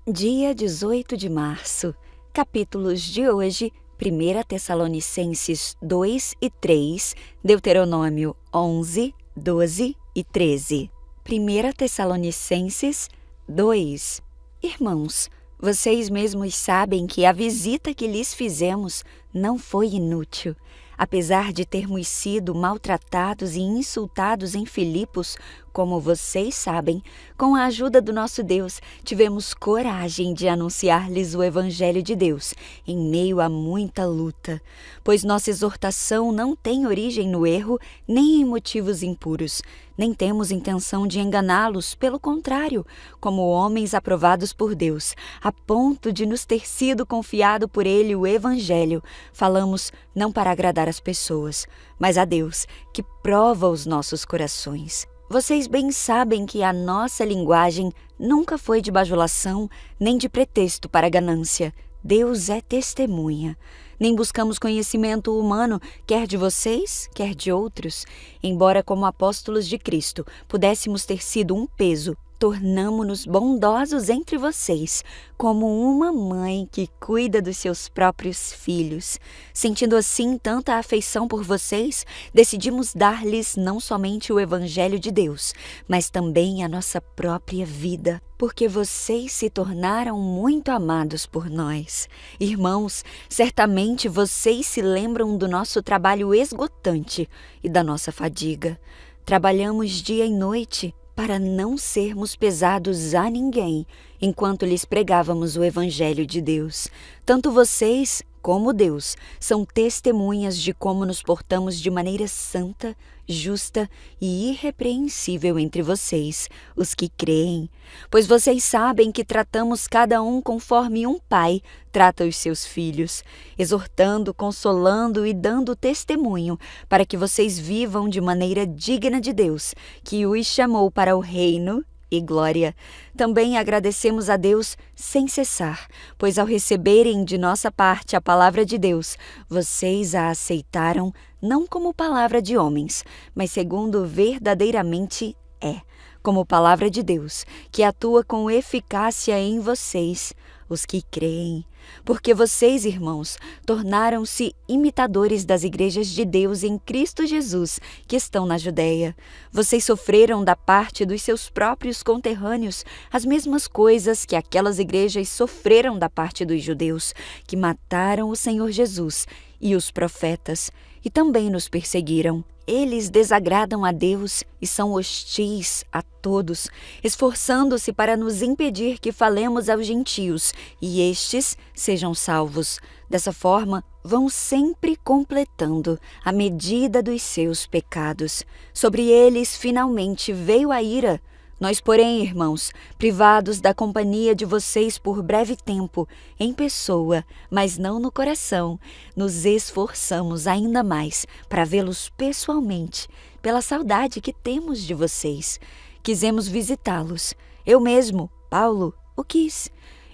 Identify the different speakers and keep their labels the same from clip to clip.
Speaker 1: Dia 18 de março. Capítulos de hoje: 1 Tessalonicenses 2 e 3, Deuteronômio 11, 12 e 13. 1 Tessalonicenses 2. Irmãos, vocês mesmos sabem que a visita que lhes fizemos não foi inútil. Apesar de termos sido maltratados e insultados em Filipos, como vocês sabem, com a ajuda do nosso Deus, tivemos coragem de anunciar-lhes o Evangelho de Deus, em meio a muita luta. Pois nossa exortação não tem origem no erro, nem em motivos impuros. Nem temos intenção de enganá-los, pelo contrário, como homens aprovados por Deus, a ponto de nos ter sido confiado por Ele o Evangelho, falamos não para agradar as pessoas, mas a Deus, que prova os nossos corações. Vocês bem sabem que a nossa linguagem nunca foi de bajulação, nem de pretexto para ganância. Deus é testemunha. Nem buscamos conhecimento humano, quer de vocês, quer de outros. Embora, como apóstolos de Cristo, pudéssemos ter sido um peso, tornamo-nos bondosos entre vocês, como uma mãe que cuida dos seus próprios filhos. Sentindo assim tanta afeição por vocês, decidimos dar-lhes não somente o Evangelho de Deus, mas também a nossa própria vida, porque vocês se tornaram muito amados por nós. Irmãos, certamente vocês se lembram do nosso trabalho esgotante e da nossa fadiga. Trabalhamos dia e noite para não sermos pesados a ninguém, enquanto lhes pregávamos o Evangelho de Deus. Tanto vocês como Deus são testemunhas de como nos portamos de maneira santa, justa e irrepreensível entre vocês, os que creem. Pois vocês sabem que tratamos cada um conforme um pai trata os seus filhos, exortando, consolando e dando testemunho, para que vocês vivam de maneira digna de Deus, que os chamou para o reino e glória. Também agradecemos a Deus sem cessar, pois ao receberem de nossa parte a palavra de Deus, vocês a aceitaram não como palavra de homens, mas segundo verdadeiramente é, como palavra de Deus, que atua com eficácia em vocês, os que creem. Porque vocês, irmãos, tornaram-se imitadores das igrejas de Deus em Cristo Jesus, que estão na Judéia. Vocês sofreram da parte dos seus próprios conterrâneos as mesmas coisas que aquelas igrejas sofreram da parte dos judeus, que mataram o Senhor Jesus e os profetas, e também nos perseguiram. Eles desagradam a Deus e são hostis a todos, esforçando-se para nos impedir que falemos aos gentios e estes sejam salvos. Dessa forma, vão sempre completando a medida dos seus pecados. Sobre eles, finalmente, veio a ira. Nós, porém, irmãos, privados da companhia de vocês por breve tempo, em pessoa, mas não no coração, nos esforçamos ainda mais para vê-los pessoalmente, pela saudade que temos de vocês. Quisemos visitá-los. Eu mesmo, Paulo, o quis.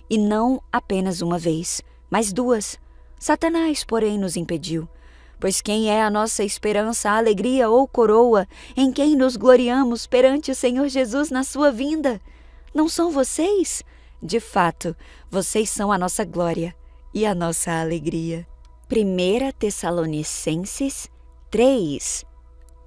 Speaker 1: E não apenas uma vez, mas duas. Satanás, porém, nos impediu. Pois quem é a nossa esperança, a alegria ou coroa, em quem nos gloriamos perante o Senhor Jesus na sua vinda? Não são vocês? De fato, vocês são a nossa glória e a nossa alegria. 1 Tessalonicenses 3.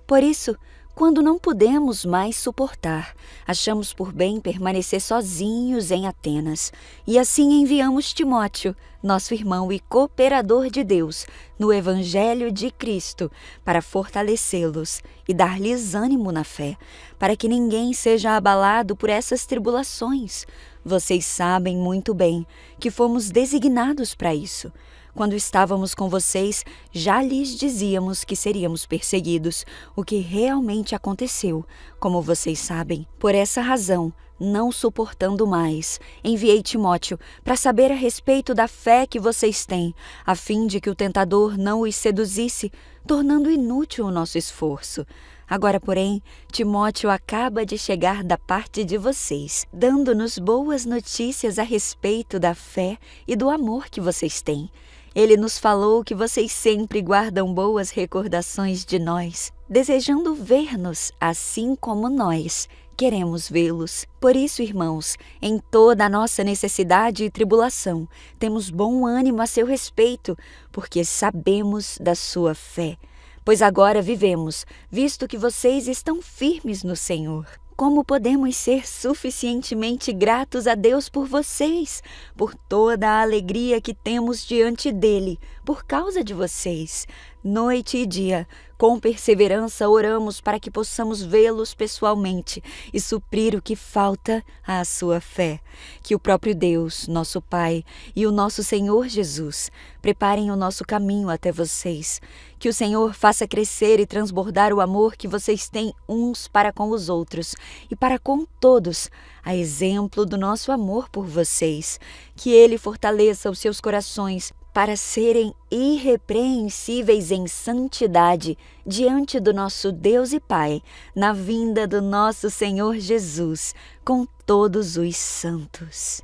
Speaker 1: Por isso, quando não pudemos mais suportar, achamos por bem permanecer sozinhos em Atenas, e assim enviamos Timóteo, nosso irmão e cooperador de Deus, no Evangelho de Cristo, para fortalecê-los e dar-lhes ânimo na fé, para que ninguém seja abalado por essas tribulações. Vocês sabem muito bem que fomos designados para isso. Quando estávamos com vocês, já lhes dizíamos que seríamos perseguidos, o que realmente aconteceu, como vocês sabem. Por essa razão, não suportando mais, enviei Timóteo para saber a respeito da fé que vocês têm, a fim de que o tentador não os seduzisse, tornando inútil o nosso esforço. Agora, porém, Timóteo acaba de chegar da parte de vocês, dando-nos boas notícias a respeito da fé e do amor que vocês têm. Ele nos falou que vocês sempre guardam boas recordações de nós, desejando ver-nos assim como nós, queremos vê-los. Por isso, irmãos, em toda a nossa necessidade e tribulação, temos bom ânimo a seu respeito, porque sabemos da sua fé. Pois agora vivemos, visto que vocês estão firmes no Senhor. Como podemos ser suficientemente gratos a Deus por vocês, por toda a alegria que temos diante dele, por causa de vocês? Noite e dia, com perseverança oramos para que possamos vê-los pessoalmente e suprir o que falta à sua fé. Que o próprio Deus, nosso Pai, e o nosso Senhor Jesus preparem o nosso caminho até vocês. Que o Senhor faça crescer e transbordar o amor que vocês têm uns para com os outros e para com todos, a exemplo do nosso amor por vocês. Que Ele fortaleça os seus corações para serem irrepreensíveis em santidade diante do nosso Deus e Pai, na vinda do nosso Senhor Jesus, com todos os santos.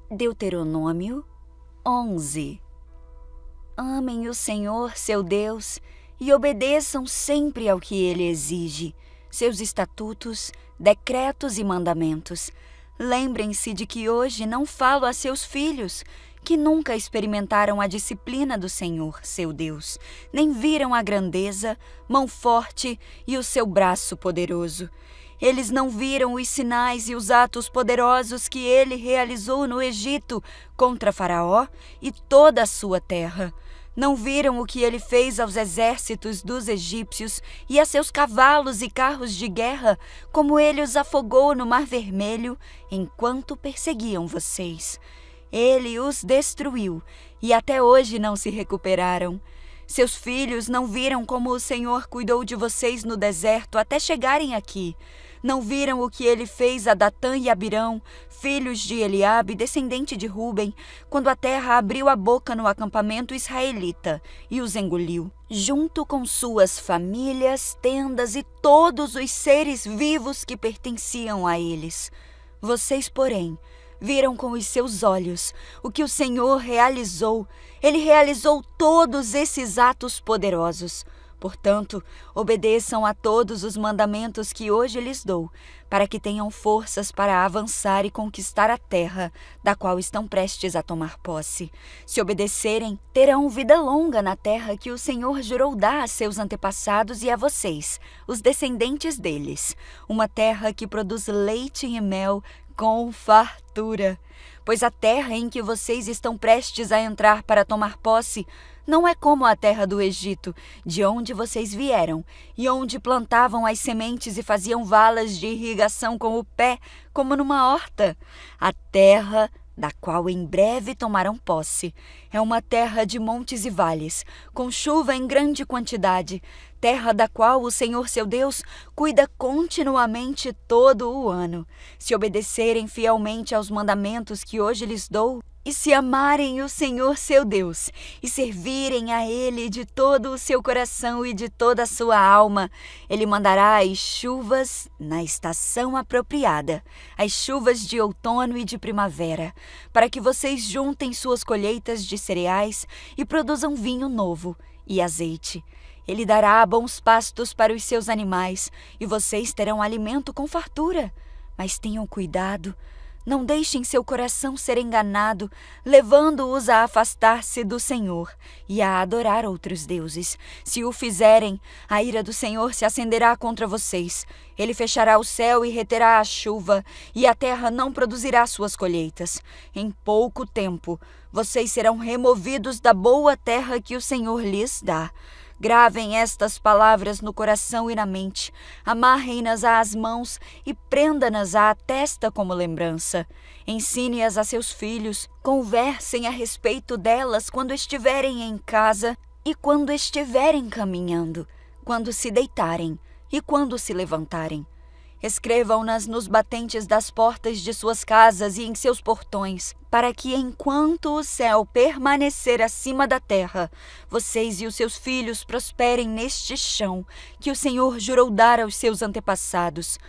Speaker 1: Deuteronômio 11. Amem o Senhor, seu Deus, e obedeçam sempre ao que Ele exige, seus estatutos, decretos e mandamentos. Lembrem-se de que hoje não falo a seus filhos, que nunca experimentaram a disciplina do Senhor, seu Deus, nem viram a grandeza, mão forte e o seu braço poderoso. Eles não viram os sinais e os atos poderosos que ele realizou no Egito contra Faraó e toda a sua terra. Não viram o que ele fez aos exércitos dos egípcios e a seus cavalos e carros de guerra, como ele os afogou no Mar Vermelho enquanto perseguiam vocês. Ele os destruiu e até hoje não se recuperaram. Seus filhos não viram como o Senhor cuidou de vocês no deserto até chegarem aqui. Não viram o que ele fez a Datã e Abirão, filhos de Eliabe, descendente de Ruben, quando a terra abriu a boca no acampamento israelita e os engoliu, junto com suas famílias, tendas e todos os seres vivos que pertenciam a eles. Vocês, porém, viram com os seus olhos o que o Senhor realizou. Ele realizou todos esses atos poderosos. Portanto, obedeçam a todos os mandamentos que hoje lhes dou, para que tenham forças para avançar e conquistar a terra, da qual estão prestes a tomar posse. Se obedecerem, terão vida longa na terra que o Senhor jurou dar a seus antepassados e a vocês, os descendentes deles, uma terra que produz leite e mel com fartura. Pois a terra em que vocês estão prestes a entrar para tomar posse não é como a terra do Egito, de onde vocês vieram, e onde plantavam as sementes e faziam valas de irrigação com o pé, como numa horta. A terra da qual em breve tomarão posse é uma terra de montes e vales, com chuva em grande quantidade, terra da qual o Senhor seu Deus cuida continuamente todo o ano. Se obedecerem fielmente aos mandamentos que hoje lhes dou, e se amarem o Senhor seu Deus, e servirem a Ele de todo o seu coração e de toda a sua alma, Ele mandará as chuvas na estação apropriada, as chuvas de outono e de primavera, para que vocês juntem suas colheitas de cereais e produzam vinho novo e azeite. Ele dará bons pastos para os seus animais, e vocês terão alimento com fartura. Mas tenham cuidado. Não deixem seu coração ser enganado, levando-os a afastar-se do Senhor e a adorar outros deuses. Se o fizerem, a ira do Senhor se acenderá contra vocês. Ele fechará o céu e reterá a chuva, e a terra não produzirá suas colheitas. Em pouco tempo, vocês serão removidos da boa terra que o Senhor lhes dá. Gravem estas palavras no coração e na mente, amarrem-nas às mãos e prenda-nas à testa como lembrança. Ensine-as a seus filhos, conversem a respeito delas quando estiverem em casa e quando estiverem caminhando, quando se deitarem e quando se levantarem. Escrevam-nas nos batentes das portas de suas casas e em seus portões, para que, enquanto o céu permanecer acima da terra, vocês e os seus filhos prosperem neste chão que o Senhor jurou dar aos seus antepassados.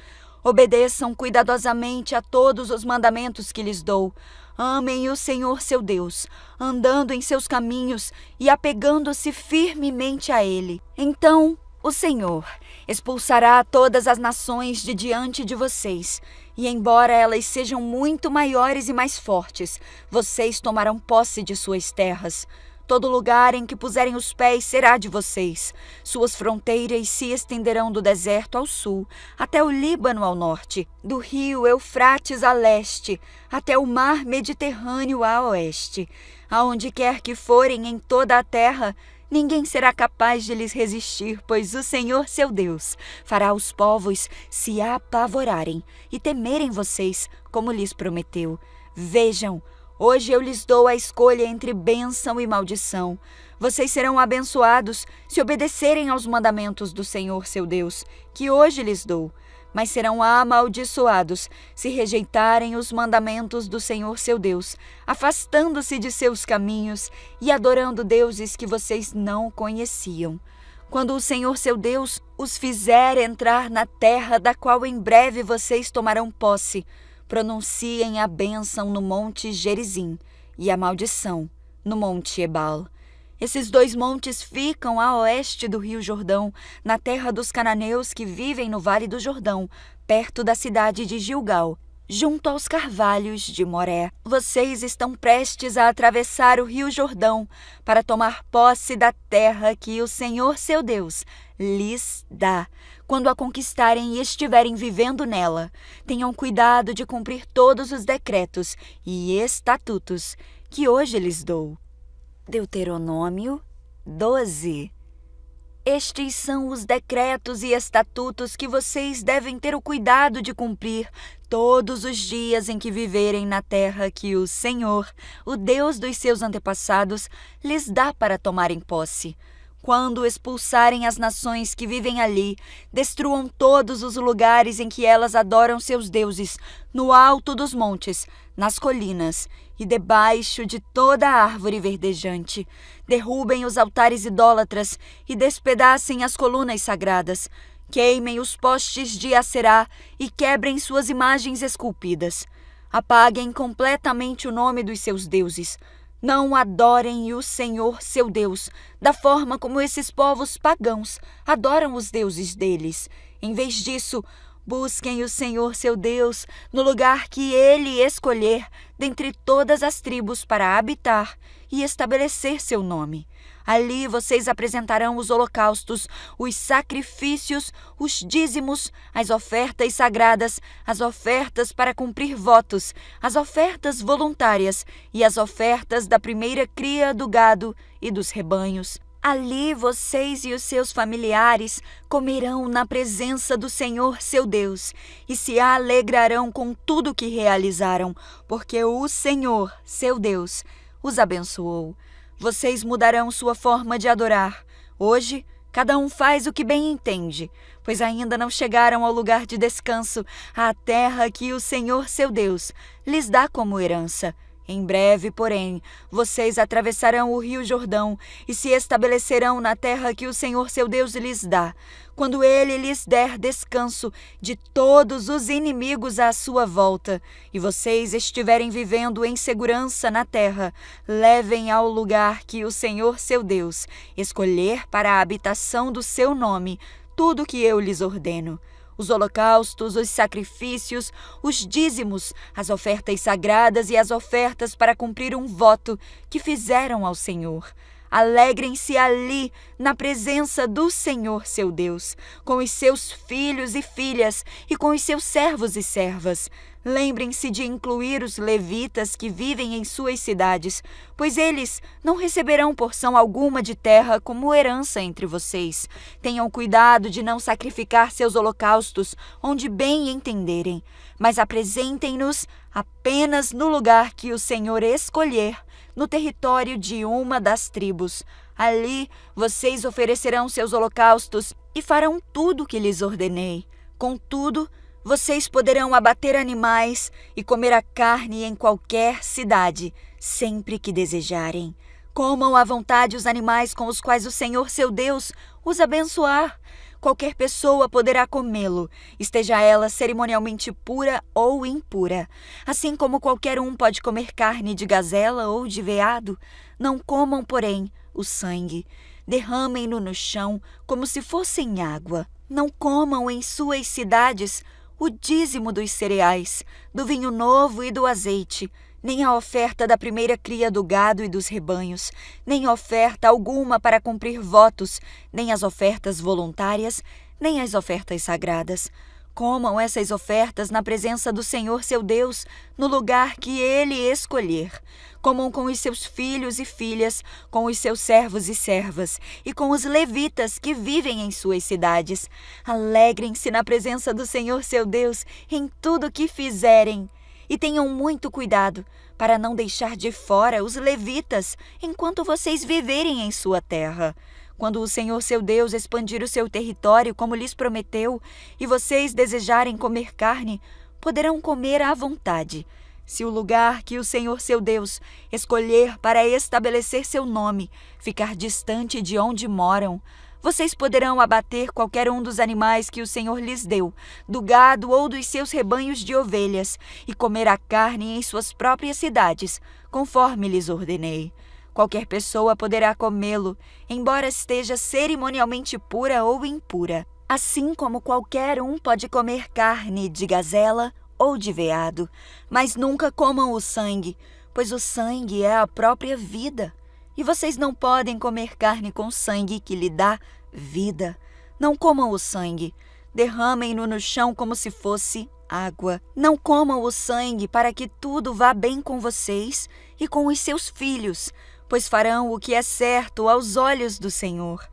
Speaker 1: Obedeçam cuidadosamente a todos os mandamentos que lhes dou. Amem o Senhor seu Deus, andando em seus caminhos e apegando-se firmemente a Ele. Então O Senhor expulsará todas as nações de diante de vocês, e embora elas sejam muito maiores e mais fortes, vocês tomarão posse de suas terras. Todo lugar em que puserem os pés será de vocês. Suas fronteiras se estenderão do deserto ao sul, até o Líbano ao norte, do rio Eufrates a leste, até o mar Mediterrâneo a oeste. Aonde quer que forem em toda a terra, ninguém será capaz de lhes resistir, pois o Senhor, seu Deus, fará os povos se apavorarem e temerem vocês, como lhes prometeu. Vejam, hoje eu lhes dou a escolha entre bênção e maldição. Vocês serão abençoados se obedecerem aos mandamentos do Senhor, seu Deus, que hoje lhes dou. Mas serão amaldiçoados se rejeitarem os mandamentos do Senhor, seu Deus, afastando-se de seus caminhos e adorando deuses que vocês não conheciam. Quando o Senhor, seu Deus, os fizer entrar na terra da qual em breve vocês tomarão posse, pronunciem a bênção no monte Gerizim e a maldição no monte Ebal. Esses dois montes ficam a oeste do rio Jordão, na terra dos cananeus que vivem no vale do Jordão, perto da cidade de Gilgal, junto aos carvalhos de Moré. Vocês estão prestes a atravessar o rio Jordão para tomar posse da terra que o Senhor, seu Deus, lhes dá. Quando a conquistarem e estiverem vivendo nela, tenham cuidado de cumprir todos os decretos e estatutos que hoje lhes dou. Deuteronômio 12. Estes são os decretos e estatutos que vocês devem ter o cuidado de cumprir todos os dias em que viverem na terra que o Senhor, o Deus dos seus antepassados, lhes dá para tomarem posse. Quando expulsarem as nações que vivem ali, destruam todos os lugares em que elas adoram seus deuses, no alto dos montes, nas colinas e debaixo de toda árvore verdejante. Derrubem os altares idólatras e despedacem as colunas sagradas. Queimem os postes de Acerá e quebrem suas imagens esculpidas. Apaguem completamente o nome dos seus deuses. Não adorem o Senhor, seu Deus, da forma como esses povos pagãos adoram os deuses deles. Em vez disso, busquem o Senhor, seu Deus, no lugar que Ele escolher dentre todas as tribos para habitar e estabelecer seu nome. Ali vocês apresentarão os holocaustos, os sacrifícios, os dízimos, as ofertas sagradas, as ofertas para cumprir votos, as ofertas voluntárias e as ofertas da primeira cria do gado e dos rebanhos. Ali vocês e os seus familiares comerão na presença do Senhor, seu Deus, e se alegrarão com tudo que realizaram, porque o Senhor, seu Deus, os abençoou. Vocês mudarão sua forma de adorar. Hoje, cada um faz o que bem entende, pois ainda não chegaram ao lugar de descanso, à terra que o Senhor, seu Deus, lhes dá como herança. Em breve, porém, vocês atravessarão o rio Jordão e se estabelecerão na terra que o Senhor, seu Deus, lhes dá. Quando Ele lhes der descanso de todos os inimigos à sua volta, e vocês estiverem vivendo em segurança na terra, levem ao lugar que o Senhor, seu Deus, escolher para a habitação do seu nome tudo o que eu lhes ordeno. Os holocaustos, os sacrifícios, os dízimos, as ofertas sagradas e as ofertas para cumprir um voto que fizeram ao Senhor. Alegrem-se ali, na presença do Senhor, seu Deus, com os seus filhos e filhas e com os seus servos e servas. Lembrem-se de incluir os levitas que vivem em suas cidades, pois eles não receberão porção alguma de terra como herança entre vocês. Tenham cuidado de não sacrificar seus holocaustos onde bem entenderem, mas apresentem-nos apenas no lugar que o Senhor escolher, no território de uma das tribos. Ali vocês oferecerão seus holocaustos e farão tudo o que lhes ordenei. Contudo, vocês poderão abater animais e comer a carne em qualquer cidade, sempre que desejarem. Comam à vontade os animais com os quais o Senhor, seu Deus, os abençoar. Qualquer pessoa poderá comê-lo, esteja ela cerimonialmente pura ou impura. Assim como qualquer um pode comer carne de gazela ou de veado, não comam, porém, o sangue. derramem-no no chão como se fossem água. Não comam em suas cidades o dízimo dos cereais, do vinho novo e do azeite, nem a oferta da primeira cria do gado e dos rebanhos, nem oferta alguma para cumprir votos, nem as ofertas voluntárias, nem as ofertas sagradas. Comam essas ofertas na presença do Senhor seu Deus, no lugar que Ele escolher. Comam com os seus filhos e filhas, com os seus servos e servas, e com os levitas que vivem em suas cidades. Alegrem-se na presença do Senhor seu Deus em tudo o que fizerem. E tenham muito cuidado para não deixar de fora os levitas enquanto vocês viverem em sua terra. Quando o Senhor seu Deus expandir o seu território como lhes prometeu, e vocês desejarem comer carne, poderão comer à vontade. Se o lugar que o Senhor seu Deus escolher para estabelecer seu nome ficar distante de onde moram, vocês poderão abater qualquer um dos animais que o Senhor lhes deu, do gado ou dos seus rebanhos de ovelhas, e comer a carne em suas próprias cidades, conforme lhes ordenei. Qualquer pessoa poderá comê-lo, embora esteja cerimonialmente pura ou impura. Assim como qualquer um pode comer carne de gazela ou de veado, mas nunca comam o sangue, pois o sangue é a própria vida. E vocês não podem comer carne com sangue que lhe dá vida. Não comam o sangue, derramem-no no chão como se fosse água. Não comam o sangue para que tudo vá bem com vocês e com os seus filhos, pois farão o que é certo aos olhos do Senhor.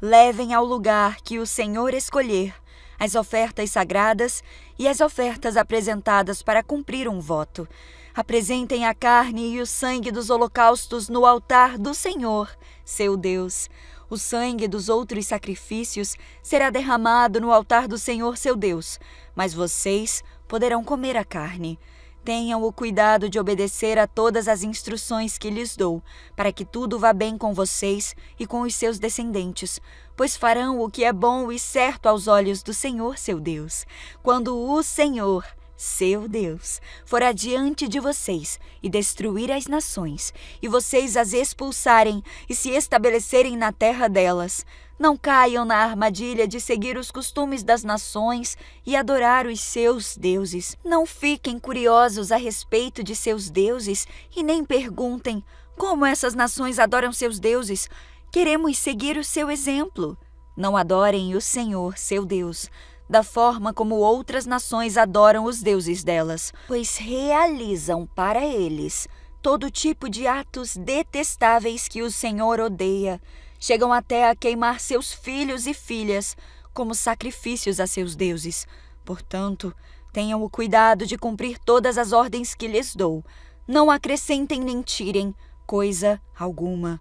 Speaker 1: Levem ao lugar que o Senhor escolher as ofertas sagradas e as ofertas apresentadas para cumprir um voto. Apresentem a carne e o sangue dos holocaustos no altar do Senhor, seu Deus. O sangue dos outros sacrifícios será derramado no altar do Senhor, seu Deus, mas vocês poderão comer a carne. Tenham o cuidado de obedecer a todas as instruções que lhes dou, para que tudo vá bem com vocês e com os seus descendentes, pois farão o que é bom e certo aos olhos do Senhor, seu Deus. Quando o Senhor, seu Deus, for adiante de vocês e destruir as nações, e vocês as expulsarem e se estabelecerem na terra delas, não caiam na armadilha de seguir os costumes das nações e adorar os seus deuses. Não fiquem curiosos a respeito de seus deuses e nem perguntem como essas nações adoram seus deuses. Queremos seguir o seu exemplo. Não adorem o Senhor, seu Deus, da forma como outras nações adoram os deuses delas, pois realizam para eles todo tipo de atos detestáveis que o Senhor odeia. Chegam até a queimar seus filhos e filhas como sacrifícios a seus deuses. Portanto, tenham o cuidado de cumprir todas as ordens que lhes dou. Não acrescentem nem tirem coisa alguma.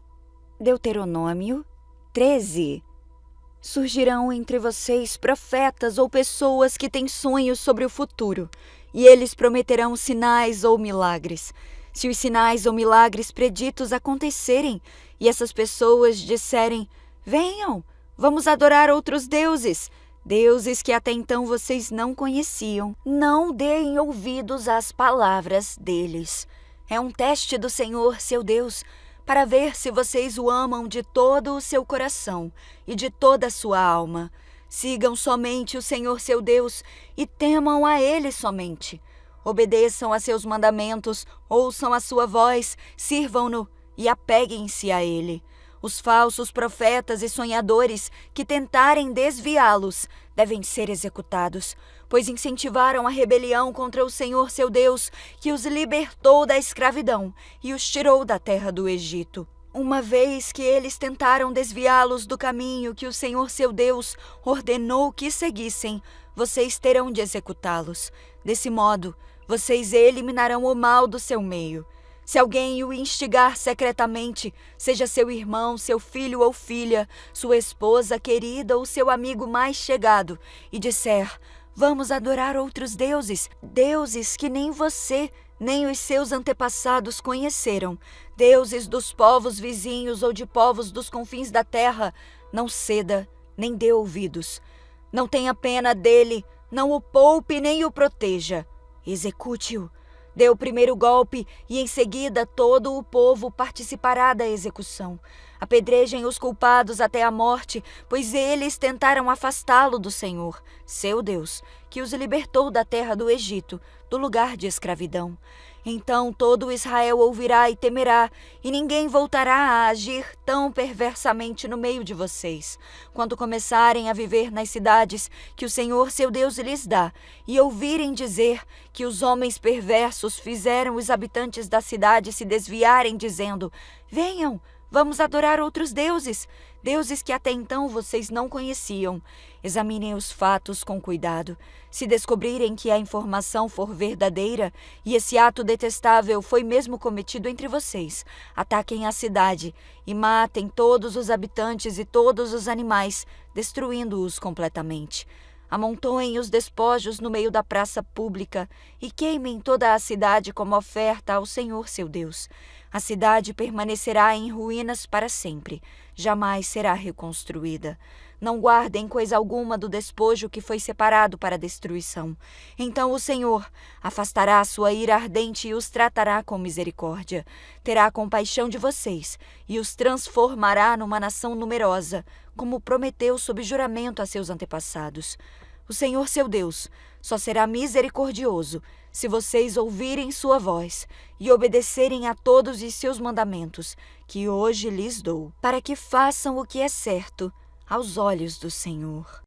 Speaker 1: Deuteronômio 13. Surgirão entre vocês profetas ou pessoas que têm sonhos sobre o futuro, e eles prometerão sinais ou milagres. Se os sinais ou milagres preditos acontecerem, e essas pessoas disserem: venham, vamos adorar outros deuses, deuses que até então vocês não conheciam, não deem ouvidos às palavras deles. É um teste do Senhor, seu Deus, para ver se vocês o amam de todo o seu coração e de toda a sua alma. Sigam somente o Senhor, seu Deus, e temam a Ele somente. Obedeçam a seus mandamentos, ouçam a sua voz, sirvam-no e apeguem-se a ele. Os falsos profetas e sonhadores que tentarem desviá-los devem ser executados, pois incentivaram a rebelião contra o Senhor seu Deus, que os libertou da escravidão e os tirou da terra do Egito. Uma vez que eles tentaram desviá-los do caminho que o Senhor seu Deus ordenou que seguissem, vocês terão de executá-los. Desse modo, vocês eliminarão o mal do seu meio. Se alguém o instigar secretamente, seja seu irmão, seu filho ou filha, sua esposa querida ou seu amigo mais chegado, e disser: vamos adorar outros deuses, deuses que nem você, nem os seus antepassados conheceram, deuses dos povos vizinhos ou de povos dos confins da terra, não ceda, nem dê ouvidos. Não tenha pena dele, não o poupe nem o proteja. Execute-o. Dê o primeiro golpe e em seguida todo o povo participará da execução. Apedrejem os culpados até a morte, pois eles tentaram afastá-lo do Senhor, seu Deus, que os libertou da terra do Egito, do lugar de escravidão. Então todo Israel ouvirá e temerá, e ninguém voltará a agir tão perversamente no meio de vocês. Quando começarem a viver nas cidades que o Senhor seu Deus lhes dá, e ouvirem dizer que os homens perversos fizeram os habitantes da cidade se desviarem, dizendo: venham, vamos adorar outros deuses, deuses que até então vocês não conheciam. Examinem os fatos com cuidado. Se descobrirem que a informação for verdadeira e esse ato detestável foi mesmo cometido entre vocês, ataquem a cidade e matem todos os habitantes e todos os animais, destruindo-os completamente. Amontoem os despojos no meio da praça pública e queimem toda a cidade como oferta ao Senhor seu Deus. A cidade permanecerá em ruínas para sempre, jamais será reconstruída. Não guardem coisa alguma do despojo que foi separado para destruição. Então o Senhor afastará a sua ira ardente e os tratará com misericórdia. Terá compaixão de vocês e os transformará numa nação numerosa, como prometeu sob juramento a seus antepassados. O Senhor seu Deus só será misericordioso se vocês ouvirem sua voz e obedecerem a todos os seus mandamentos, que hoje lhes dou, para que façam o que é certo aos olhos do Senhor.